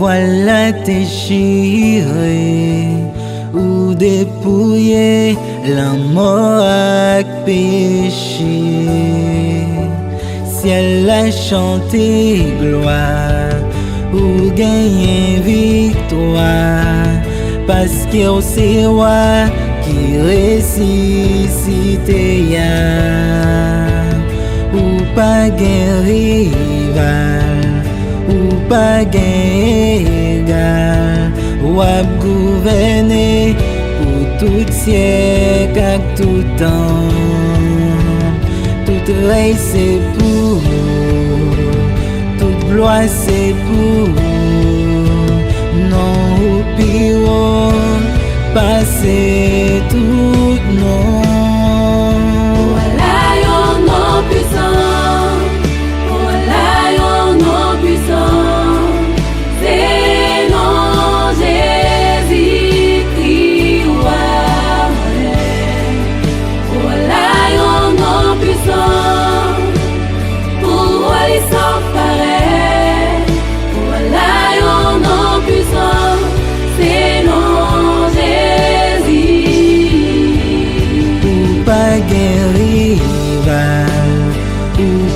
voilà déchiré ou dépouillé la mort ak péché. Ciel a chanté gloire ou gagné victoire parce que c'est roi qui ressuscité ya ou pas gain rival ou pas gain égal ou à gouverner pour tout siècle ak tout temps. Toute règne c'est pour vous, toute gloire c'est pour vous. Non ou pire, passez tout non.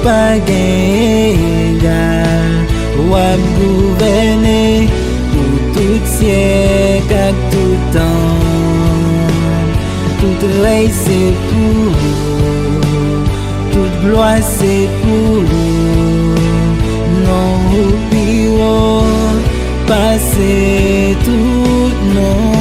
Pas égal ou à gouverner pour tout siècle à tout temps. Toute règne c'est pour vous, toute gloire c'est pour vous. Non ou pire, passez tout non.